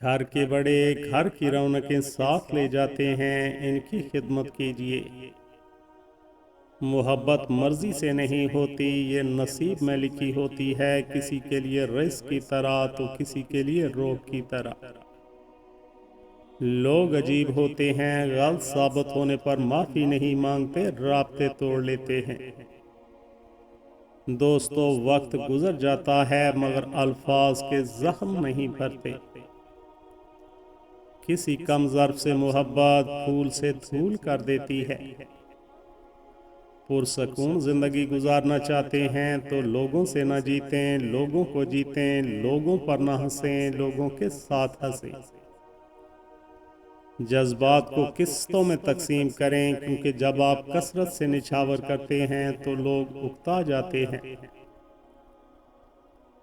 گھر کے بڑے گھر کی رونقیں ساتھ لے جاتے ہیں، ان کی خدمت کیجیے۔ محبت مرضی سے نہیں ہوتی، یہ نصیب میں لکھی ہوتی ہے، کسی کے لیے رزق کی طرح تو کسی کے لیے روح کی طرح۔ لوگ عجیب ہوتے ہیں، غلط ثابت ہونے پر معافی نہیں مانگتے، رابطے توڑ لیتے ہیں۔ دوستو، وقت گزر جاتا ہے مگر الفاظ کے زخم نہیں بھرتے۔ کسی کم ظرف سے محبت پھول سے دھول کر دیتی ہے۔ پرسکون زندگی گزارنا چاہتے ہیں تو لوگوں سے نہ جیتیں، لوگوں کو جیتیں، لوگوں پر نہ ہنسیں، لوگوں کے ساتھ ہنسیں۔ جذبات کو قسطوں میں تقسیم کریں، کیونکہ جب آپ کثرت سے نچھاور کرتے ہیں تو لوگ اکتا جاتے ہیں۔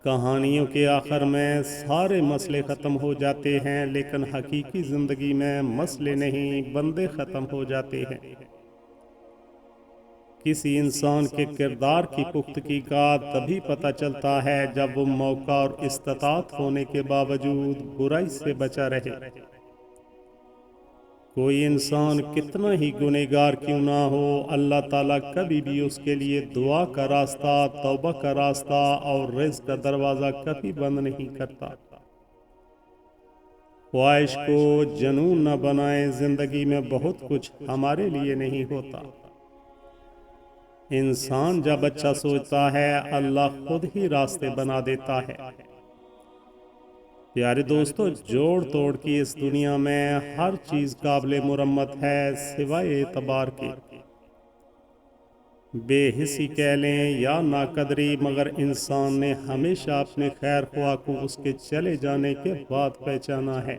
کہانیوں کے آخر میں سارے مسئلے ختم ہو جاتے ہیں، لیکن حقیقی زندگی میں مسئلے نہیں، بندے ختم ہو جاتے ہیں۔ کسی انسان کے کردار کی پختگی کا تبھی پتہ چلتا ہے جب وہ موقع اور استطاعت ہونے کے باوجود برائی سے بچا رہے۔ کوئی انسان کتنا ہی گنہگار کیوں نہ ہو، اللہ تعالیٰ کبھی بھی اس کے لیے دعا کا راستہ، توبہ کا راستہ اور رزق کا دروازہ کبھی بند نہیں کرتا۔ خواہش کو جنون نہ بنائیں، زندگی میں بہت کچھ ہمارے لیے نہیں ہوتا۔ انسان جب اچھا سوچتا ہے، اللہ خود ہی راستے بنا دیتا ہے۔ پیارے دوستو، جوڑ توڑ کی اس دنیا میں ہر چیز قابل مرمت ہے سوائے اعتبار کے۔ بے حسی کہہ لیں یا ناقدری، مگر انسان نے ہمیشہ اپنے خیر خواہ کو اس کے چلے جانے کے بعد پہچانا ہے۔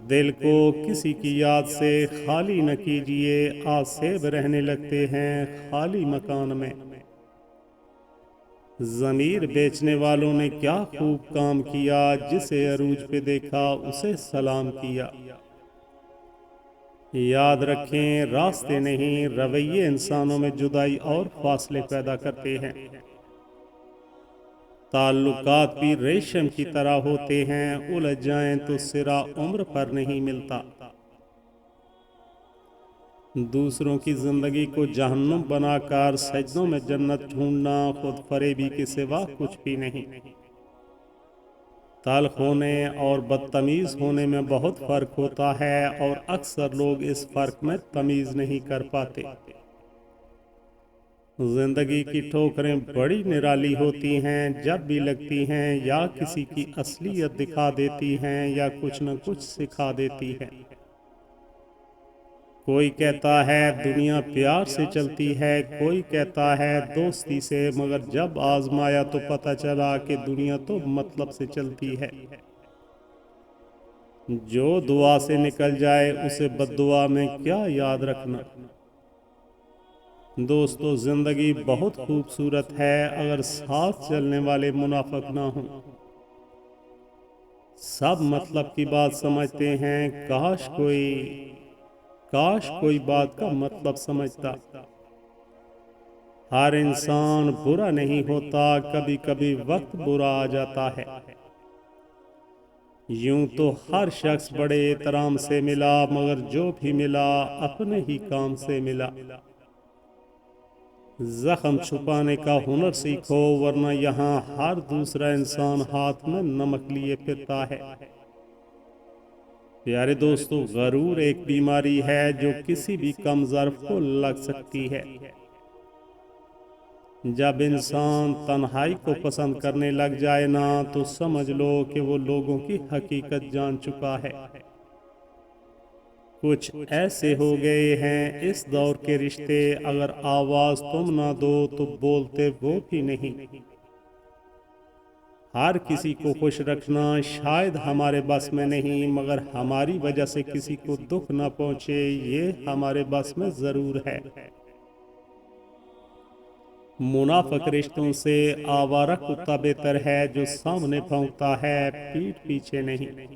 دل کو کسی کی یاد سے خالی نہ کیجیے، آسیب رہنے لگتے ہیں خالی مکان میں۔ ضمیر بیچنے والوں نے کیا خوب کام کیا، جسے عروج پہ دیکھا اسے سلام کیا۔ یاد رکھیں، راستے نہیں، رویے انسانوں میں جدائی اور فاصلے پیدا کرتے ہیں۔ تعلقات بھی ریشم کی طرح ہوتے ہیں، الجھ جائیں تو سرا عمر پر نہیں ملتا۔ دوسروں کی زندگی کو جہنم بنا کر سجدوں میں جنت ڈھونڈنا خود فریبی کے سوا کچھ بھی نہیں۔ تلخ ہونے اور بدتمیز ہونے میں بہت فرق ہوتا ہے، اور اکثر لوگ اس فرق میں تمیز نہیں کر پاتے۔ زندگی کی ٹھوکریں بڑی نرالی ہوتی ہیں، جب بھی لگتی ہیں یا کسی کی اصلیت دکھا دیتی ہیں یا کچھ نہ کچھ سکھا دیتی ہے۔ کوئی کہتا ہے دنیا پیار سے چلتی ہے، کوئی کہتا ہے دوستی سے، مگر جب آزمایا تو پتہ چلا کہ دنیا تو مطلب سے چلتی ہے۔ جو دعا سے نکل جائے اسے بددعا میں کیا یاد رکھنا۔ دوستو، زندگی بہت خوبصورت ہے اگر ساتھ چلنے والے منافق نہ ہوں۔ سب مطلب کی بات سمجھتے ہیں، کاش کوئی بات کا مطلب سمجھتا۔ ہر انسان برا نہیں ہوتا، کبھی کبھی وقت برا آ جاتا ہے۔ یوں تو ہر شخص بڑے احترام سے ملا، مگر جو بھی ملا اپنے ہی کام سے ملا۔ زخم چھپانے کا ہنر سیکھو، ورنہ یہاں ہر دوسرا انسان ہاتھ میں نمک لیے پھرتا ہے۔ پیارے دوستو، غرور ایک بیماری ہے جو کسی بھی کم ظرف کو لگ سکتی ہے۔ جب انسان تنہائی کو پسند کرنے لگ جائے نا، تو سمجھ لو کہ وہ لوگوں کی حقیقت جان چکا ہے۔ کچھ ایسے ہو گئے ہیں اس دور کے رشتے، اگر آواز تم نہ دو تو بولتے وہ بھی نہیں۔ ہر کسی کو خوش رکھنا شاید ہمارے بس میں نہیں، مگر ہماری وجہ سے کسی کو دکھ نہ پہنچے یہ ہمارے بس میں ضرور ہے۔ منافق رشتوں سے آوارہ کتا بہتر ہے، جو سامنے بھونکتا ہے پیٹھ پیچھے نہیں۔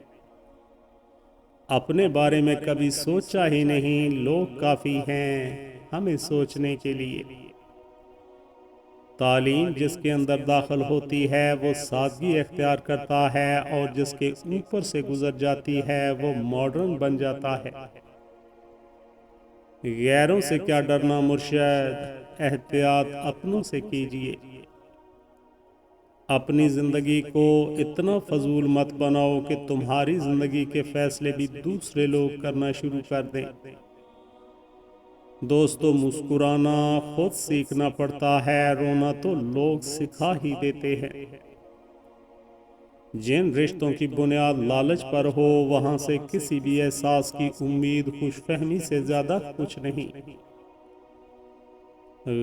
اپنے بارے میں کبھی سوچا ہی نہیں، لوگ کافی ہیں ہمیں سوچنے کے لیے۔ تعلیم جس کے اندر داخل ہوتی ہے وہ سادگی اختیار کرتا ہے، اور جس کے اوپر سے گزر جاتی ہے وہ ماڈرن بن جاتا ہے۔ غیروں سے کیا ڈرنا مرشد، احتیاط اپنوں سے کیجیے۔ اپنی زندگی کو اتنا فضول مت بناؤ کہ تمہاری زندگی کے فیصلے بھی دوسرے لوگ کرنا شروع کر دیں۔ دوستو، مسکرانا خود سیکھنا پڑتا ہے، رونا تو لوگ سکھا ہی دیتے ہیں۔ جن رشتوں کی بنیاد لالچ پر ہو، وہاں سے کسی بھی احساس کی امید خوش فہمی سے زیادہ کچھ نہیں۔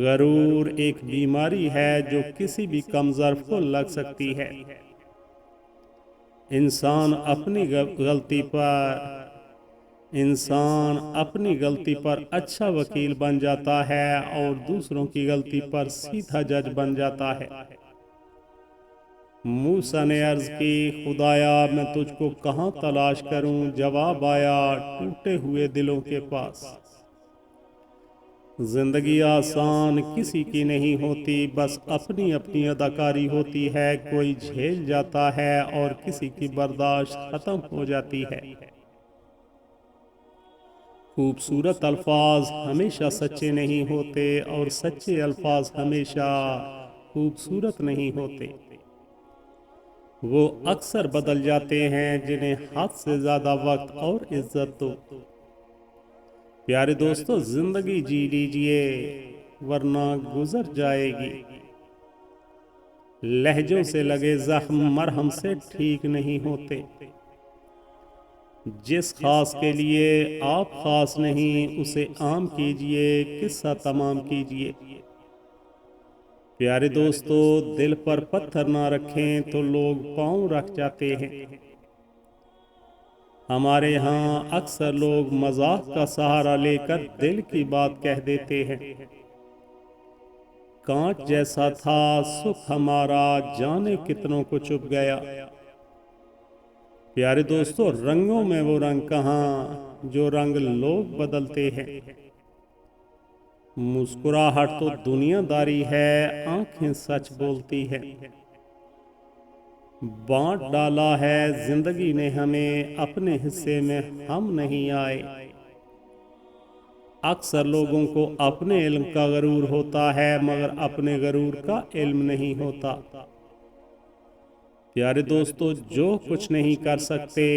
غرور ایک بیماری ہے جو کسی بھی کم ظرف کو لگ سکتی ہے۔ انسان اپنی غلطی پر اچھا وکیل بن جاتا ہے اور دوسروں کی غلطی پر سیدھا جج بن جاتا ہے۔ موسیٰ نے عرض کی، خدایا میں تجھ کو کہاں تلاش کروں؟ جواب آیا، ٹوٹے ہوئے دلوں کے پاس۔ زندگی آسان کسی کی نہیں ہوتی، بس اپنی اپنی اداکاری ہوتی ہے۔ کوئی جھیل جاتا ہے اور کسی کی برداشت ختم ہو جاتی ہے۔ خوبصورت الفاظ ہمیشہ سچے نہیں ہوتے، اور سچے الفاظ ہمیشہ خوبصورت نہیں ہوتے۔ وہ اکثر بدل جاتے ہیں جنہیں حد سے زیادہ وقت اور عزت دو۔ پیارے دوستو، زندگی جی لیجئے ورنہ گزر جائے گی۔ لہجوں سے لگے زخم مرہم سے ٹھیک نہیں ہوتے۔ جس خاص کے لیے آپ خاص نہیں، اسے عام کیجئے، قصہ تمام کیجئے۔ پیارے دوستو، دل پر پتھر نہ رکھیں تو لوگ پاؤں رکھ جاتے ہیں۔ ہمارے ہاں اکثر لوگ مذاق کا سہارا لے کر دل کی بات کہہ دیتے ہیں۔ کانچ جیسا تھا سکھ ہمارا، جانے کتنوں کو چپ گیا۔ پیارے دوستو، رنگوں میں وہ رنگ کہاں جو رنگ لوگ بدلتے ہیں۔ مسکراہٹ تو دنیا داری ہے، آنکھیں سچ بولتی ہے۔ بانٹ ڈالا ہے زندگی نے ہمیں، اپنے حصے میں ہم نہیں آئے۔ اکثر لوگوں کو اپنے علم کا غرور ہوتا ہے، مگر اپنے غرور کا علم نہیں ہوتا۔ پیارے دوستو، جو کچھ نہیں کر سکتے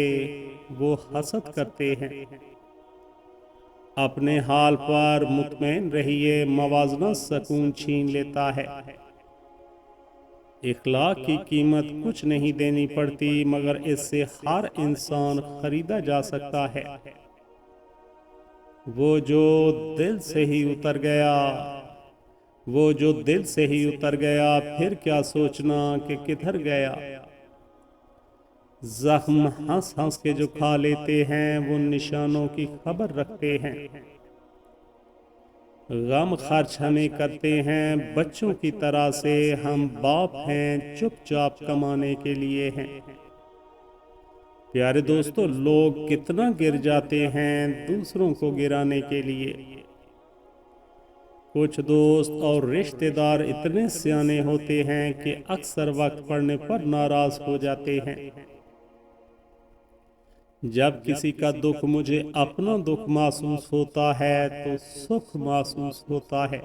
وہ حسد کرتے ہیں۔ اپنے حال پر مطمئن رہیے، موازنہ سکون چھین لیتا ہے۔ اخلاق کی قیمت کچھ نہیں دینی پڑتی، مگر اس سے ہر انسان خریدا جا سکتا ہے۔ وہ جو دل سے ہی اتر گیا، پھر کیا سوچنا کہ کدھر گیا۔ زخم ہنس ہنس کے جو کھا لیتے ہیں، وہ نشانوں کی خبر رکھتے ہیں۔ غم خرچ ہمیں کرتے ہیں بچوں کی طرح سے، ہم باپ ہیں چپ چاپ کمانے کے لیے ہیں۔ پیارے دوستو، لوگ کتنا گر جاتے ہیں دوسروں کو گرانے کے لیے۔ کچھ دوست اور رشتہ دار اتنے سیانے ہوتے ہیں کہ اکثر وقت پڑنے پر ناراض ہو جاتے ہیں۔ جب کسی کا دکھ مجھے اپنا دکھ محسوس ہوتا ہے تو سکھ محسوس ہوتا ہے۔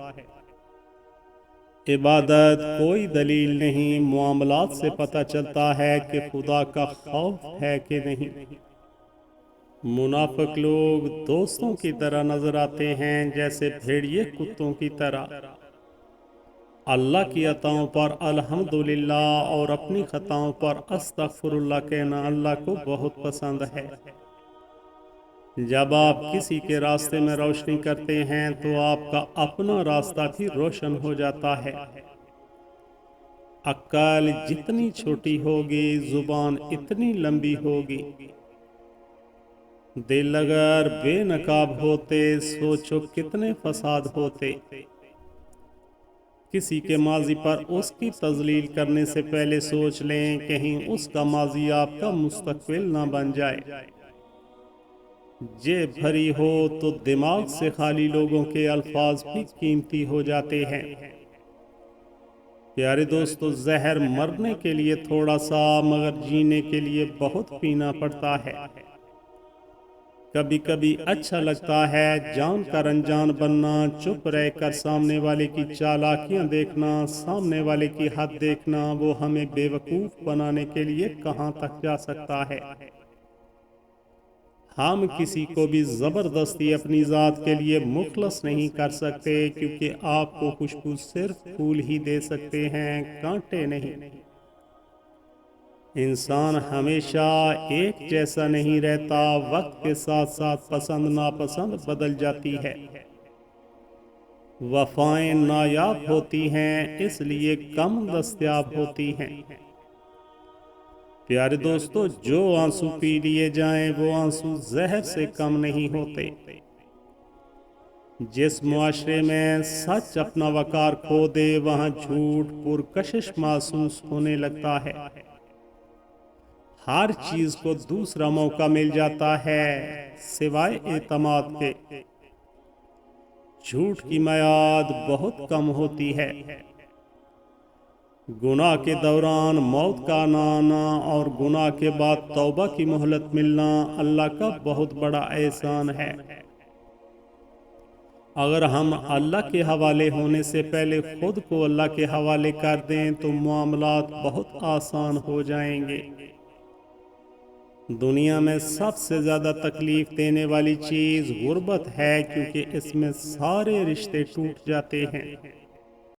عبادت کوئی دلیل نہیں، معاملات سے پتہ چلتا ہے کہ خدا کا خوف ہے کہ نہیں۔ منافق لوگ دوستوں کی طرح نظر آتے ہیں جیسے بھیڑیے کتوں کی طرح۔ اللہ کی عطاؤں پر الحمدللہ اور اپنی خطاؤں پر استغفر اللہ کہنا اللہ کو بہت پسند ہے۔ جب آپ کسی کے راستے میں روشنی کرتے ہیں تو آپ کا اپنا راستہ بھی روشن ہو جاتا ہے۔ عقل جتنی چھوٹی ہوگی، زبان اتنی لمبی ہوگی۔ دل اگر بے نقاب ہوتے، سوچو کتنے فساد ہوتے۔ کسی کے ماضی پر اس کی تذلیل کرنے سے پہلے سوچ لیں، کہیں اس کا ماضی آپ کا مستقبل نہ بن جائے۔ جیب بھری ہو تو دماغ سے خالی لوگوں کے الفاظ بھی قیمتی ہو جاتے ہیں۔ پیارے دوستو، زہر مرنے کے لیے تھوڑا سا مگر جینے کے لیے بہت پینا پڑتا ہے۔ کبھی کبھی اچھا لگتا ہے جان کر انجان بننا، چپ رہ کر سامنے والے کی چالاکیاں دیکھنا، سامنے والے کی حد دیکھنا، وہ ہمیں بے وقوف بنانے کے لیے کہاں تک جا سکتا ہے۔ ہم کسی کو بھی زبردستی اپنی ذات کے لیے مخلص نہیں کر سکتے، کیونکہ آپ کو خوشبو صرف پھول ہی دے سکتے ہیں، کانٹے نہیں۔ انسان ہمیشہ ایک جیسا نہیں رہتا، وقت کے ساتھ ساتھ پسند ناپسند بدل جاتی ہے۔ وفائیں نایاب ہوتی ہیں، اس لیے کم دستیاب ہوتی ہیں۔ پیارے دوستو، جو آنسو پی لیے جائیں وہ آنسو زہر سے کم نہیں ہوتے۔ جس معاشرے میں سچ اپنا وقار کھو دے، وہاں جھوٹ پرکشش محسوس ہونے لگتا ہے۔ ہر چیز کو دوسرا موقع مل جاتا ہے سوائے اعتماد کے۔ جھوٹ کی میعاد بہت کم ہوتی ہے۔ گناہ کے دوران موت کا نہ آنا اور گناہ کے بعد توبہ کی مہلت ملنا اللہ کا بہت بڑا احسان ہے۔ اگر ہم اللہ کے حوالے ہونے سے پہلے خود کو اللہ کے حوالے کر دیں تو معاملات بہت آسان ہو جائیں گے۔ دنیا میں سب سے زیادہ تکلیف دینے والی چیز غربت ہے، کیونکہ اس میں سارے رشتے ٹوٹ جاتے ہیں۔